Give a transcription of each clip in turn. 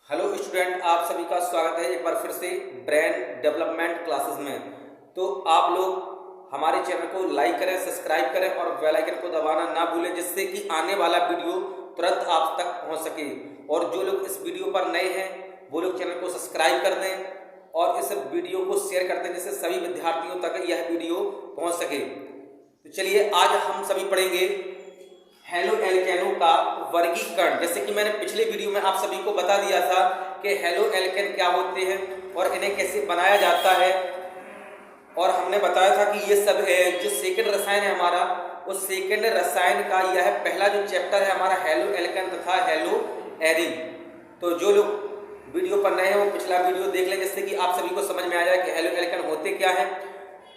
Hello student, आप सभी का स्वागत है एक बार फिर से ब्रेन डेवलपमेंट क्लासेस में। तो आप लोग हमारे चैनल को लाइक करें, सब्सक्राइब करें और बेल आइकन को दबाना ना भूलें, जिससे कि आने वाला वीडियो तुरंत आप तक पहुंच सके। और जो लोग इस वीडियो पर नए हैं वो लोग चैनल को सब्सक्राइब कर दें और इस वीडियो को शेयर कर दें, जिससे सभी विद्यार्थियों तक यह वीडियो पहुँच सके। तो चलिए, आज हम सभी पढ़ेंगे हैलो एल्केनों का वर्गीकरण। जैसे कि मैंने पिछले वीडियो में आप सभी को बता दिया था कि हैलो एल्केन क्या होते हैं और इन्हें कैसे बनाया जाता है, और हमने बताया था कि ये सब जो सेकंड रसायन है हमारा, उस सेकंड रसायन का यह पहला जो चैप्टर है हमारा हैलो एल्केन तथा हैलो एरिन। तो जो लोग वीडियो पर नए हैं वो पिछला वीडियो देख लें, जिससे कि आप सभी को समझ में आ जाए कि हैलो एल्केन होते क्या है।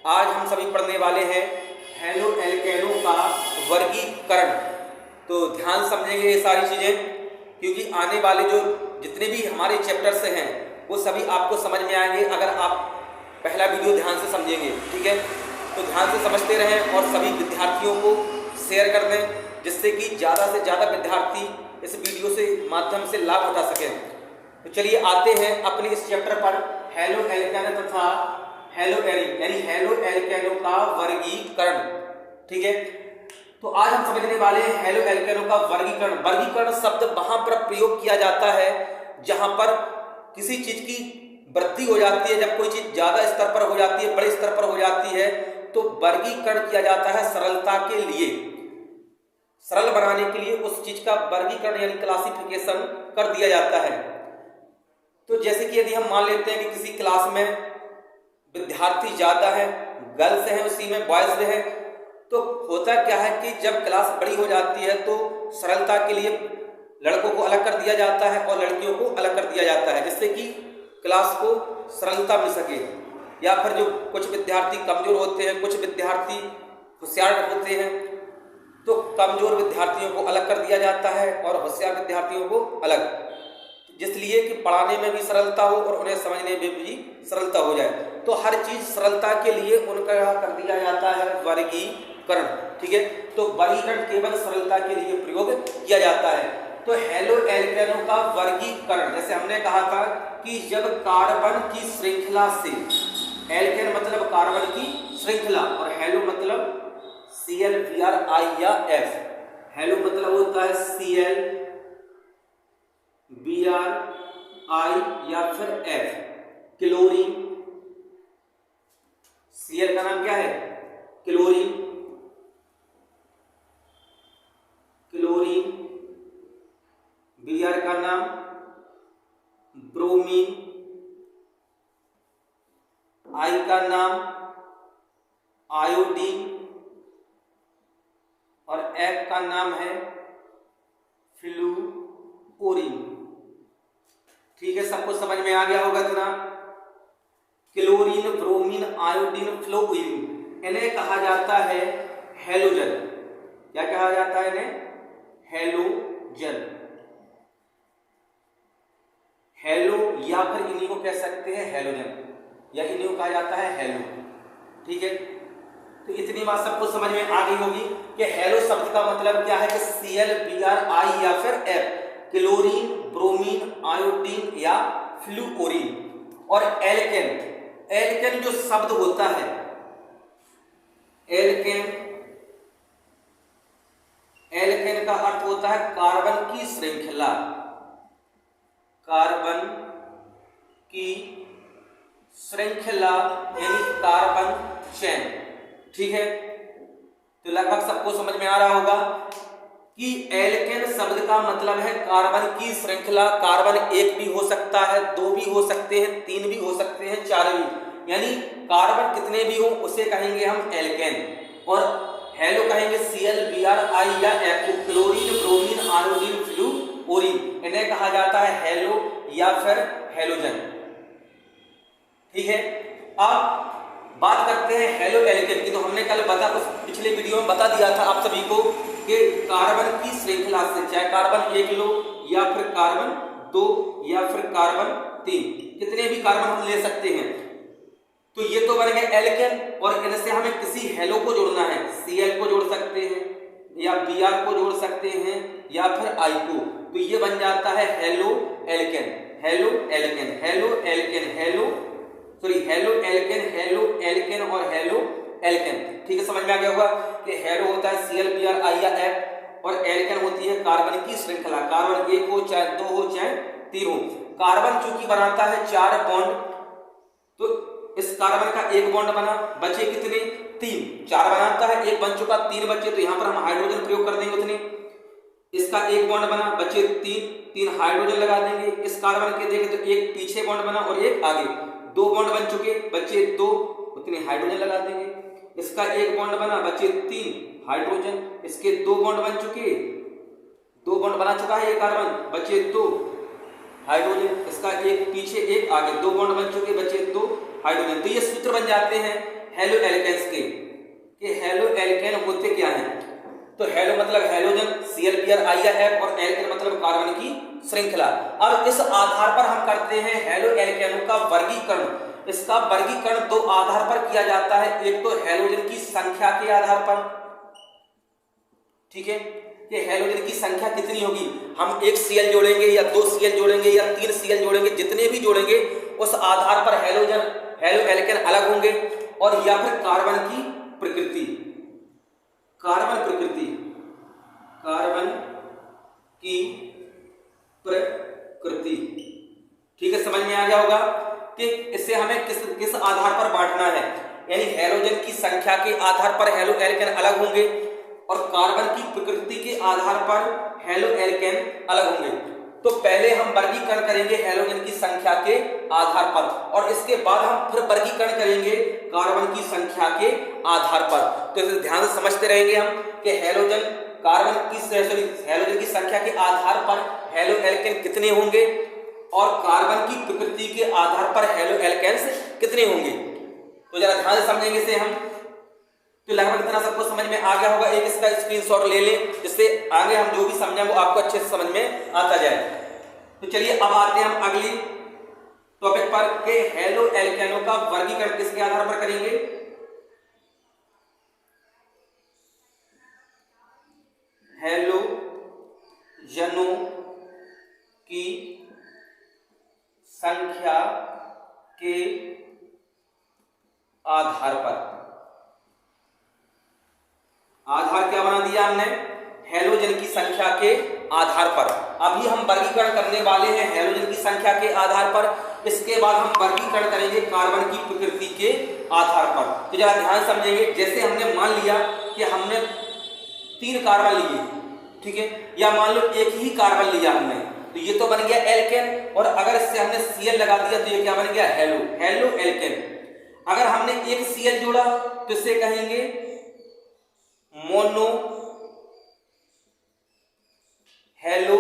आज हम सभी पढ़ने वाले हैं हैलो एल्केनों का वर्गीकरण। तो ध्यान समझेंगे ये सारी चीजें, क्योंकि आने वाले जो जितने भी हमारे चैप्टर्स हैं वो सभी आपको समझ में आएंगे अगर आप पहला वीडियो ध्यान से समझेंगे। ठीक है, तो ध्यान से समझते रहें और सभी विद्यार्थियों को शेयर कर दें, जिससे कि ज़्यादा से ज़्यादा विद्यार्थी इस वीडियो से माध्यम से लाभ उठा सकें। तो चलिए आते हैं अपने इस चैप्टर पर, हैलो एल्केन तथा हैलो एरिन, यानी हैलो एल्केनों का वर्गीकरण। ठीक है, तो आज हम समझने वाले हैं हैलो एल्केनों का वर्गीकरण। वर्गीकरण शब्द वहां पर प्रयोग किया जाता है जहां पर किसी चीज की वृद्धि हो जाती है। जब कोई चीज ज्यादा स्तर पर हो जाती है, बड़े स्तर पर हो जाती है, तो वर्गीकरण किया जाता है सरलता के लिए, सरल बनाने के लिए उस चीज का वर्गीकरण यानी क्लासिफिकेशन कर दिया जाता है। तो जैसे कि यदि हम मान लेते हैं कि किसी क्लास में विद्यार्थी ज्यादा है, गर्ल्स हैं उसी में बॉयज है, तो होता क्या है कि जब क्लास बड़ी हो जाती है तो सरलता के लिए लड़कों को अलग कर दिया जाता है और लड़कियों को अलग कर दिया जाता है, जिससे कि क्लास को सरलता मिल सके। या फिर जो कुछ विद्यार्थी कमजोर होते हैं, कुछ विद्यार्थी होशियार होते हैं, तो कमजोर विद्यार्थियों को अलग कर दिया जाता है और होशियार विद्यार्थियों को अलग, जिसलिए कि पढ़ाने में भी सरलता हो और उन्हें समझने में भी सरलता हो जाए। तो हर चीज सरलता के लिए उनका कर दिया जाता है वर्गीकरण। ठीक है, तो वर्गीकरण केवल सरलता के लिए प्रयोग किया जाता है। तो हैलो एल्केनों का वर्गीकरण, जैसे हमने कहा था कि जब कार्बन की श्रृंखला से, एल्केन मतलब कार्बन की श्रृंखला और हैलो मतलब ClBr या F, हैलो मतलब होता है ClBr या फिर F, क्लोरीन। Cl का नाम क्या है? क्लोरीन। क्लोरीन। Br का नाम ब्रोमीन। I का नाम आयोडीन और F का नाम है फ्लूओरीन। ठीक है, सबको समझ में आ गया होगा इतना। क्लोरीन, ब्रोमीन, आयोडीन, फ्लूओरीन, इन्हें कहा जाता है हैलोजन। क्या कहा जाता है इन्हें? हैलोजन। हैलो या फिर इन्हीं को कह सकते हैं हैलोजन, या इन्हीं को कहा जाता है हैलो। ठीक है, तो इतनी बात सबको समझ में आ गई होगी कि हैलो शब्द का मतलब क्या है कि ClBr या फिर F, क्लोरीन, ब्रोमीन, आयोडीन या फ्लूओरीन। और एल्केन, एल्केन जो शब्द होता है, एल्केन, एल्केन का अर्थ होता है कार्बन की श्रृंखला, कार्बन की श्रृंखला यानी कार्बन चेन। ठीक है, तो लगभग सबको समझ में आ रहा होगा कि एल्केन शब्द का मतलब है कार्बन की श्रृंखला। कार्बन एक भी हो सकता है, दो भी हो सकते हैं, तीन भी हो सकते हैं, चार भी, यानी कार्बन कितने भी हो उसे कहेंगे हम एल्केन। और हैलो कहेंगे ClBr या F, क्लोरीन, ब्रोमीन, आयोडीन, फ्लूओरीन, इन्हें कहा जाता है हैलो या फिर हैलोजन। ठीक है, अब बात करते हैं हैलो एल्केन की। तो हमने कल पिछले वीडियो में बता दिया था आप सभी को कि कार्बन की श्रृंखला से, चाहे कार्बन 1 लो या फिर कार्बन 2 या फिर कार्बन 3, कितने भी कार्बन हम ले सकते हैं। तो ये तो बन गए एल्केन, और इनसे हमें किसी हैलो को जोड़ना है, Cl को जोड़ सकते हैं या Br को जोड़ सकते हैं या फिर I को। तो ये बन जाता है halo alkane, halo alkane, halo alkane, halo alkane और हेलो एल्केन। ठीक है, समझ में आ गया होगा कि हेलो होता है ClBr और एल्केन होती है कार्बन की श्रृंखला। कार्बन एक हो चाहे दो हो चाहे तीन हो। कार्बन चूंकि बनाता है 4 बॉन्ड, तो इस कार्बन का एक बॉन्ड बना, बचे कितने? 3। 4 बनाता है, एक बन चुका, 3 बचे, तो यहां पर हम हाइड्रोजन प्रयोग कर देंगे उतने। इसका एक बॉन्ड बना, बचे 3 हाइड्रोजन लगा देंगे। इस कार्बन के देखें तो एक पीछे बॉन्ड बना और एक आगे, 2 बॉन्ड बन चुके, बचे 2, उतने हाइड्रोजन लगा देंगे। इसका एक बॉन्ड बना, बचे 3 हाइड्रोजन, इसके 2 बॉन्ड बन चुके, 2 बॉन्ड बना चुका है ये कार्बन, बचे 2 हाइड्रोजन। इसका एक पीछे एक आगे, 2 बॉन्ड बन चुके, बचे 2 हाइड्रोजन। तो ये सूत्र बन जाते हैं हेलो एल्केन्स के, कि हेलो एल्केन होते क्या हैं? तो हेलो मतलब हेलोजन ClBr और एल्केन मतलब कार्बन की श्रृंखला। अब इस आधार पर हम करते हैं हेलो एल्केनों का वर्गीकरण। इसका वर्गीकरण 2 आधार पर किया जाता है, एक तो हेलोजन की संख्या के आधार पर, ठीक है, कि हेलोजन की संख्या कितनी होगी। हम 1 Cl जोड़ेंगे या 2 Cl जोड़ेंगे या 3 Cl जोड़ेंगे, जितने भी जोड़ेंगे उस आधार पर हेलो एल्केन अलग होंगे। और या फिर कार्बन की प्रकृति, कार्बन की प्रकृति, ठीक है, समझ में आ गया होगा कि इससे हमें किस आधार पर बांटना है। यानी हेलोजन की संख्या के आधार पर हेलो एल्केन अलग होंगे और कार्बन की प्रकृति के आधार पर हेलो एल्केन अलग होंगे। तो पहले हम वर्गीकरण करेंगे हेलोजन की संख्या के आधार पर और इसके बाद हम फिर वर्गीकरण करेंगे कार्बन की संख्या के आधार पर। तो इसे ध्यान से समझते रहेंगे हम कि हेलोजन की संख्या के आधार पर हेलो एल्केन कितने होंगे और कार्बन की प्रकृति के आधार पर हेलो एल्केन्स कितने होंगे। तो जरा ध्यान से समझेंगे इसे हम, तो लगभग इतना सबको समझ में आ गया होगा। एक इसका स्क्रीनशॉट ले लें, जिससे आगे हम जो भी समझें वो आपको अच्छे से समझ में आता जाए। तो चलिए अब आते हैं हम अगली टॉपिक पर कि हेलो एल्केनों का वर्गीकरण किसके आधार पर करेंगे। हेलोजनों की संख्या के आधार पर। आधार क्या बना दिया हमने? हेलोजन की संख्या के आधार पर। अभी हम वर्गीकरण करने वाले हैं हेलोजन की संख्या के आधार पर, इसके बाद हम वर्गीकरण करेंगे कार्बन की प्रकृति के आधार पर। तो जरा ध्यान समझेंगे, जैसे हमने मान लिया कि हमने 3 कार्बन लिए, ठीक है, या मान लो एक ही कार्बन लिया हमने, तो ये तो बन गया एल्केन। और अगर इससे हमने Cl लगा दिया तो ये क्या बन गया? Halo alkane. अगर हमने एक Cl जोड़ा तो इसे कहेंगे mono halo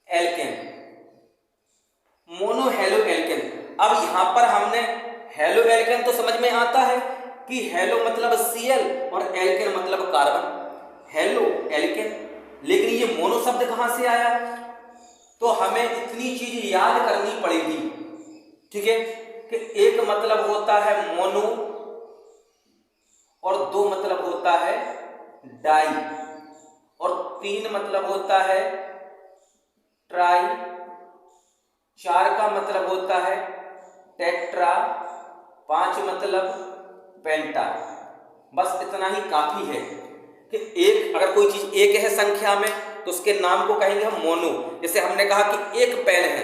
alkane, mono halo alkane. अब यहां पर हमने हेलो एल्केन तो समझ में आता है कि हेलो मतलब Cl और एल्केन मतलब कार्बन, हेलो एल्केन। लेकिन ये मोनो शब्द कहां से आया? तो हमें इतनी चीज याद करनी पड़ेगी, ठीक है, कि एक मतलब होता है मोनो और 2 मतलब होता है डाई और 3 मतलब होता है ट्राई, 4 का मतलब होता है टेट्रा, 5 मतलब पेंटा। बस इतना ही काफी है कि एक अगर कोई चीज एक है संख्या में तो उसके नाम को कहेंगे हम मोनो। जैसे हमने कहा कि एक पेन है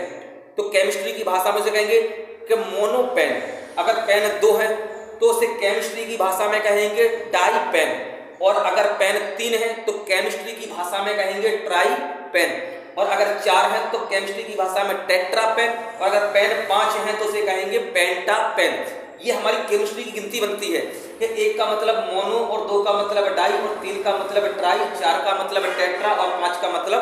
तो केमिस्ट्री की भाषा में से कहेंगे कि मोनो पेन। अगर पेन 2 है तो उसे केमिस्ट्री की भाषा में कहेंगे डाई पेन, और अगर पेन 3 है तो केमिस्ट्री की भाषा में कहेंगे ट्राई पेन, और अगर 4 है तो केमिस्ट्री की भाषा में टेट्रा पेन, और अगर पेन 5 है तो उसे कहेंगे पेंटा पेन। ये हमारी केमिस्ट्री की गिनती बनती है कि 1 का मतलब मोनो और 2 का मतलब डाई और 3 का मतलब ट्राई, 4 का मतलब टेट्रा और 5 का मतलब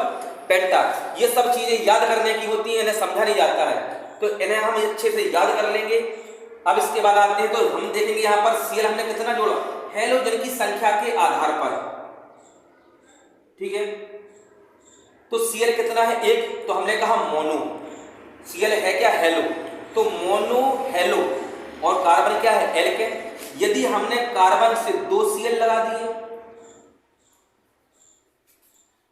पेंटा। ये सब चीजें याद करने की होती है, इन्हें समझा नहीं जाता है, तो इन्हें हम अच्छे से याद कर लेंगे। अब इसके बाद आते हैं तो हम देखेंगे यहाँ पर Cl हमने कितना जोड़ा हेलोजन की संख्या के आधार पर, ठीक है। तो Cl कितना है? 1, तो हमने कहा मोनो। Cl है क्या? हेलो, तो मोनो हेलो। और कार्बन क्या है? एल्केन। यदि हमने कार्बन से 2 Cl लगा दिए,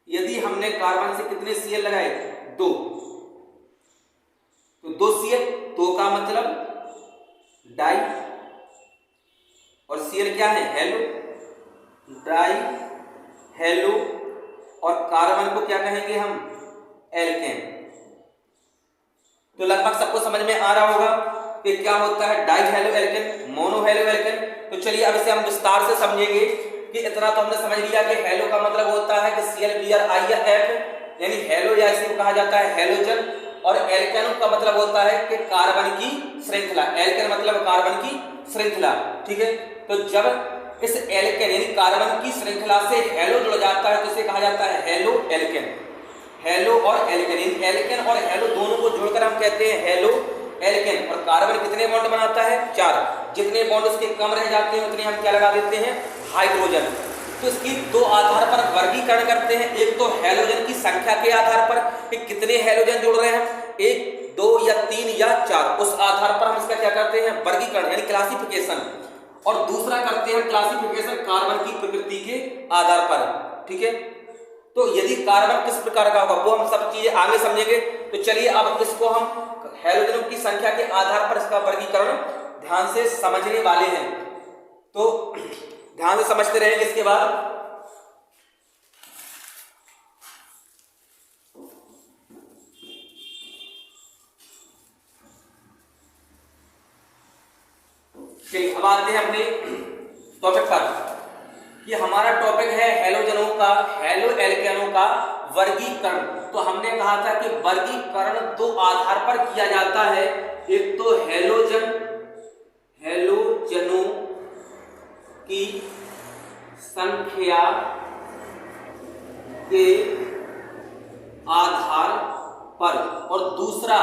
यदि हमने कार्बन से कितने Cl लगाए, 2, तो 2 Cl, 2 का मतलब डाई, और Cl क्या है, हेलो, डाई हेलो, और कार्बन को क्या कहेंगे हम, एल्केन। तो लगभग सबको समझ में आ रहा होगा कि क्या होता है die halo alkane, mono halo alkane. तो चलिए अब इसे हम विस्तार से समझेंगे कि इतना तो हमने समझ लिया कि हेलो का मतलब होता है कि ClBr IF, यानी हेलो या इसे कहा जाता है हेलोजन, और एल्केन का मतलब होता है कि कार्बन की श्रृंखला, एल्केन मतलब कार्बन की श्रृंखला, ठीक है। तो जब इस एल्केन यानी कार्बन की श्रृंखला से हेलो जुड़ जाता है तो इसे कहा जाता है हेलो एल्केन। हेलो और एल्केन, एल्केन और हेलो दोनों को जोड़कर हम कहते हैं हेलो एल्केन। और कार्बन कितने बॉन्ड बनाता है, 4, जितने बॉन्ड उसके कम रह जाते हैं उतने हम क्या लगा देते हैं, हाइड्रोजन। तो इसकी 2 आधार पर वर्गीकरण करते हैं, एक तो हेलोजन की संख्या के आधार पर कि कितने हेलोजन जुड़ रहे हैं, 1, 2 या 3 या 4, उस आधार पर हम इसका क्या करते हैं, वर्गीकरण यानी क्लासिफिकेशन। और दूसरा करते हैं क्लासिफिकेशन कार्बन की प्रकृति के आधार पर, ठीक है। तो यदि कार्बन किस प्रकार का होगा वो हम सब चीजें आगे समझेंगे। तो चलिए अब इसको हम हेलोजनों की संख्या के आधार पर इसका वर्गीकरण ध्यान से समझने वाले हैं, तो ध्यान से समझते रहेंगे। इसके बाद चलिए अब आते हैं अपने टॉपिक पर कि हमारा टॉपिक है हेलोजनों का, हेलो एल्केनों का वर्गीकरण। तो हमने कहा था कि वर्गीकरण 2 आधार पर किया जाता है, एक तो हेलोजनों की संख्या के आधार पर, और दूसरा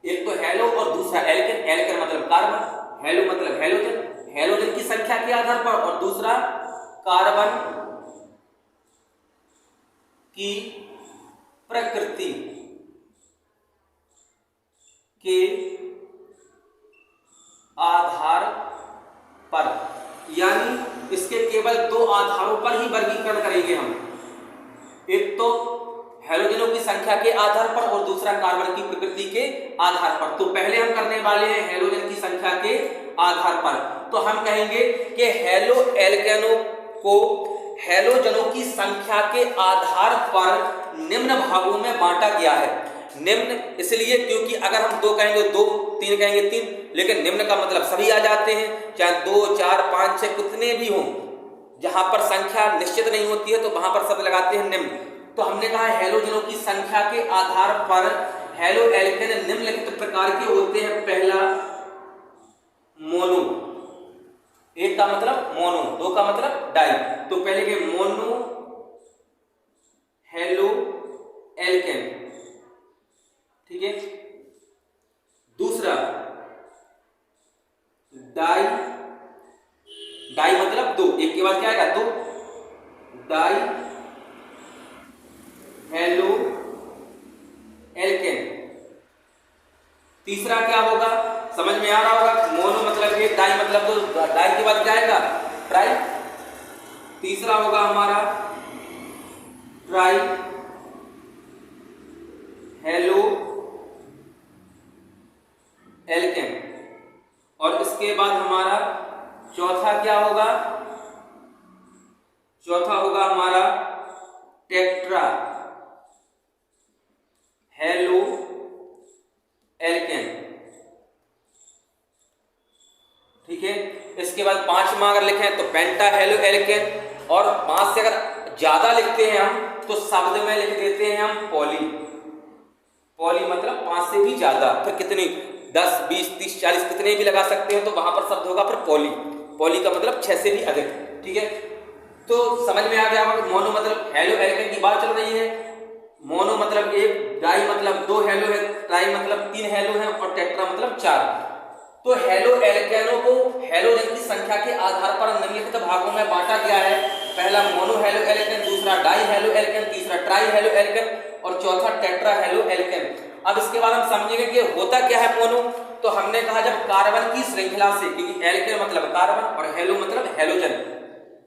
एक तो हेलो और दूसरा एल्केन, एल्केन मतलब कार्बन, हेलो मतलब हेलोजन, हेलोजन की संख्या के आधार पर, और दूसरा कार्बन की प्रकृति के आधार पर, यानी इसके केवल 2 आधारों पर ही वर्गीकरण करेंगे हम, एक तो हेलोजनों की संख्या के आधार पर और दूसरा कार्बन की प्रकृति के आधार पर। तो पहले हम करने वाले हैं हेलोजन की संख्या के आधार पर। तो हम कहेंगे कि हेलो एल्केनों को हेलोजनों की संख्या के आधार पर निम्न भागों में बांटा गया है। निम्न इसलिए क्योंकि अगर हम 2 कहेंगे 2, 3 कहेंगे 3, लेकिन निम्न का मतलब सभी आ जाते हैं, चाहे 2, 4, 5, 6 कितने भी हों, जहां पर संख्या निश्चित नहीं होती है तो वहां पर सब लगाते हैं निम्न। तो हमने कहा हेलोजनों की संख्या के आधार पर हेलो एल्केन निम्नलिखित प्रकार के होते हैं। पहला मोनो, 1 का मतलब मोनो, 2 का मतलब डाई। तो पहले के मोनो हेलो एल्केन, ठीक है। दूसरा डाई, डाई मतलब 2, 1 के बाद क्या आएगा 2, डाई हेलो एल्केन। तीसरा क्या होगा, समझ में आ रहा होगा, मोनो मतलब 1, डाई मतलब 2, डाई के बाद क्या आएगा ट्राई। तीसरा होगा हमारा ट्राई हेलो एल्केन। और इसके बाद हमारा चौथा क्या होगा, चौथा होगा हमारा टेट्रा हेलो एल्केन, ठीक है। इसके बाद 5वां अगर लिखें तो पेंटा हेलो एल्केन, और 5 से अगर ज्यादा लिखते हैं हम तो शब्द में लिख देते हैं हम पॉली। पॉली मतलब 5 से भी ज्यादा, फिर कितनी 10, 20, 30, 40 कितने भी लगा सकते हैं, तो वहां पर शब्द होगा फिर पॉली। पॉली का मतलब 6 से भी अधिक, ठीक है। तो समझ में आ गया होगा मोनो मतलब हेलो एल्केन की बात चल रही है। मोनो मतलब 1, डाई मतलब 2 हेलो है, ट्राई मतलब 3 हेलो है, और टेट्रा मतलब 4। तो हेलो एल्केनों को हेलोजन की संख्या के आधार पर निम्नलिखित भागों में बांटा गया है। पहला मोनो हेलो एल्केन, दूसरा डाई हेलो एल्केन, तीसरा ट्राई हेलो एल्केन, और चौथा टेट्रा हेलो एल्केन। अब इसके बाद हम समझेंगे कि होता क्या है मोनो। तो हमने कहा जब कार्बन की श्रृंखला से, क्योंकि एल्केन मतलब कार्बन और हेलो मतलब हेलोजन,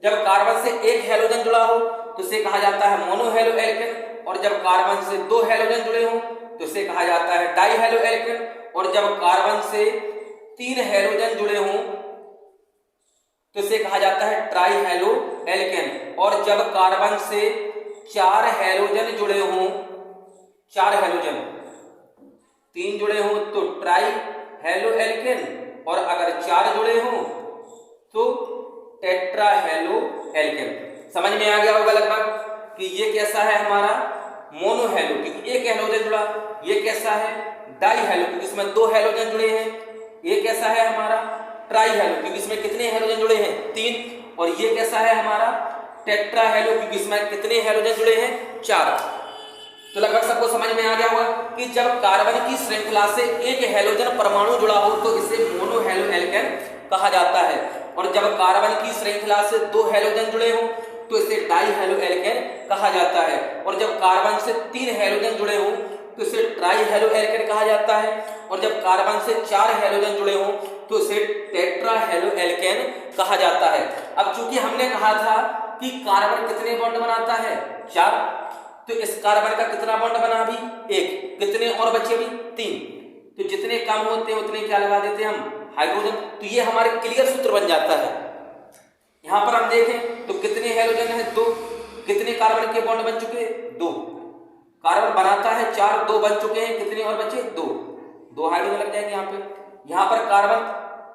जब कार्बन से एक हेलोजन जुड़ा हो तो इसे कहा जाता है मोनो हेलो एल्केन, और जब कार्बन से 2 हेलोजन जुड़े हों तो इसे कहा जाता है डाई हेलो एल्केन, और जब कार्बन से 3 हेलोजन जुड़े हों तो इसे कहा जाता है ट्राई हेलो एल्केन, और जब कार्बन से 4 हेलोजन जुड़े हों, 4 हेलोजन 3 जुड़े हों तो ट्राई हेलो एल्केन, और अगर 4 जुड़े हों तो टेट्रा हेलो एल्केन। समझ में आ गया होगा लगभग कि ये कैसा है हमारा मोनो हेलो, क्योंकि एक हेलोजन जुड़ा। ये कैसा है डाई हेलो, क्योंकि इसमें 2 हेलोजन जुड़े हैं। ये कैसा है हमारा ट्राई हेलो, क्योंकि इसमें कितने हेलोजन जुड़े हैं 3, और ये कैसा है हमारा टेट्रा हेलो, क्योंकि इसमें कितने हेलोजन जुड़े हैं 4। तो लगभग सबको समझ में आ गया होगा कि जब कार्बन की श्रृंखला से एक हेलोजन परमाणु जुड़ा हो तो इसे मोनो हेलो एल्केन कहा जाता है, और जब कार्बन की श्रृंखला से 2 हेलोजन जुड़े हों तो इसे डाई हेलो एल्केन कहा जाता है, और जब कार्बन से 3 हेलोजन जुड़े हों तो इसे ट्राई हेलो एल्केन कहा जाता है, और जब कार्बन से 4 हेलोजन जुड़े हों तो इसे टेट्रा हेलो एल्केन कहा जाता है। अब चूंकि हमने कहा था कि कार्बन कितने बॉन्ड बनाता है 4, तो इस कार्बन का कितना बॉन्ड बना अभी 1, कितने और बचे अभी 3, तो जितने कम होते हैं उतने क्या लगा देते हैं हम हाइड्रोजन। तो ये हमारे क्लियर सूत्र बन जाता है। यहां पर हम देखें तो कितने हेलोजन है 2, कितने कार्बन के बॉन्ड बन चुके 2, कार्बन बनाता है 4, 2 बन चुके हैं, कितने और बचे 2 हाइड्रोजन लग जाएंगे यहाँ पे। यहाँ पर कार्बन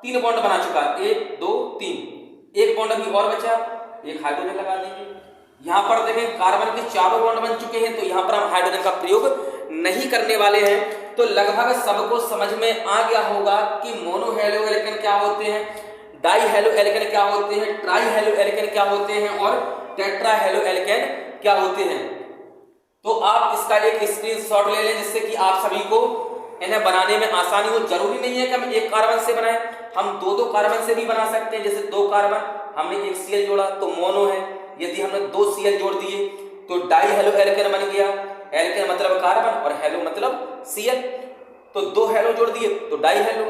3 बॉन्ड बना चुका है 1 2 3, 1 बॉन्ड अभी और बचा, 1 हाइड्रोजन लगा देंगे। यहाँ पर देखें कार्बन के 4 बॉन्ड बन चुके हैं, तो यहाँ पर हम हाइड्रोजन का प्रयोग नहीं करने वाले हैं। तो लगभग सबको समझ में आ गया होगा कि मोनो हेलो एल्केन क्या होते हैं, डाई हेलो एल्केन क्या होते हैं, ट्राई हेलो एल्केन क्या होते हैं, और टेट्रा हेलो एल्केन क्या होते हैं। तो आप इसका एक स्क्रीनशॉट ले लें जिससे कि आप सभी को इन्हें बनाने में आसानी हो। जरूरी नहीं है कि हम एक कार्बन से बनाएं, हम 2 कार्बन से भी बना सकते हैं। जैसे 2 कार्बन हमने एक Cl जोड़ा तो मोनो है, यदि हमने 2 Cl जोड़ दिए तो डाई हेलो एल्केन बन गया। एल्केन मतलब कार्बन और हेलो मतलब Cl, तो 2 हेलो जोड़ दिए तो डाई हेलो,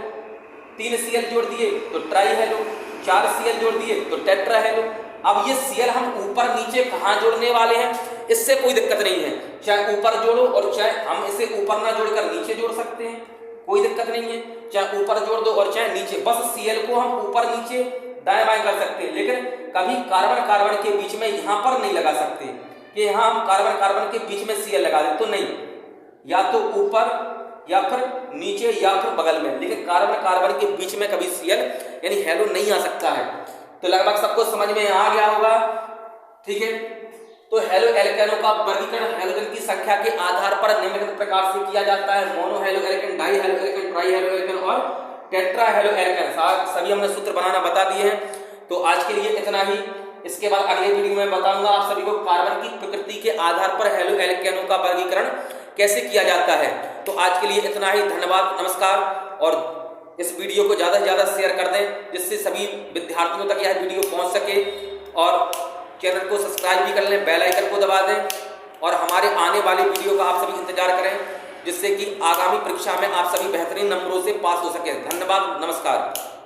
3 Cl जोड़ दिए तो ट्राई हेलो, 4 Cl जोड़ दिए तो टेट्रा हेलो। अब ये Cl हम ऊपर नीचे कहाँ जोड़ने वाले हैं, इससे कोई दिक्कत नहीं है। चाहे ऊपर जोड़ो और चाहे हम इसे ऊपर ना जोड़कर नीचे जोड़ सकते हैं, कोई दिक्कत नहीं है। चाहे ऊपर जोड़ दो और चाहे नीचे, बस Cl को हम ऊपर नीचे दाएं बाएं कर सकते हैं, लेकिन कभी कार्बन कार्बन के बीच में यहाँ पर नहीं लगा सकते कि यहाँ हम कार्बन कार्बन के बीच में Cl लगा दें, तो नहीं, या तो ऊपर या फिर नीचे या फिर बगल में, लेकिन कार्बन कार्बन के बीच में कभी Cl यानी हेलो नहीं आ सकता है। तो लगभग सबको समझ में आ गया होगा, ठीक है। तो हेलो एल्केनों का वर्गीकरण हेलोजन की संख्या के आधार पर निम्नलिखित प्रकार से किया जाता है: mono halo alkane, die halo alkane, try halo alkane और टेट्रा हेलो एल्केन। सभी हमने सूत्र बनाना बता दिए हैं। तो आज के लिए इतना ही। इसके बाद अगले वीडियो में बताऊंगा आप सभी को कार्बन की प्रकृति के आधार पर हेलो एल्केनों का वर्गीकरण कैसे किया जाता है। तो आज के लिए इतना ही। धन्यवाद, नमस्कार। और इस वीडियो को ज़्यादा से ज़्यादा शेयर कर दें जिससे सभी विद्यार्थियों तक यह वीडियो पहुंच सके, और चैनल को सब्सक्राइब भी कर लें, बेल आइकन को दबा दें, और हमारे आने वाले वीडियो का आप सभी इंतजार करें जिससे कि आगामी परीक्षा में आप सभी बेहतरीन नंबरों से पास हो सकें। धन्यवाद, नमस्कार।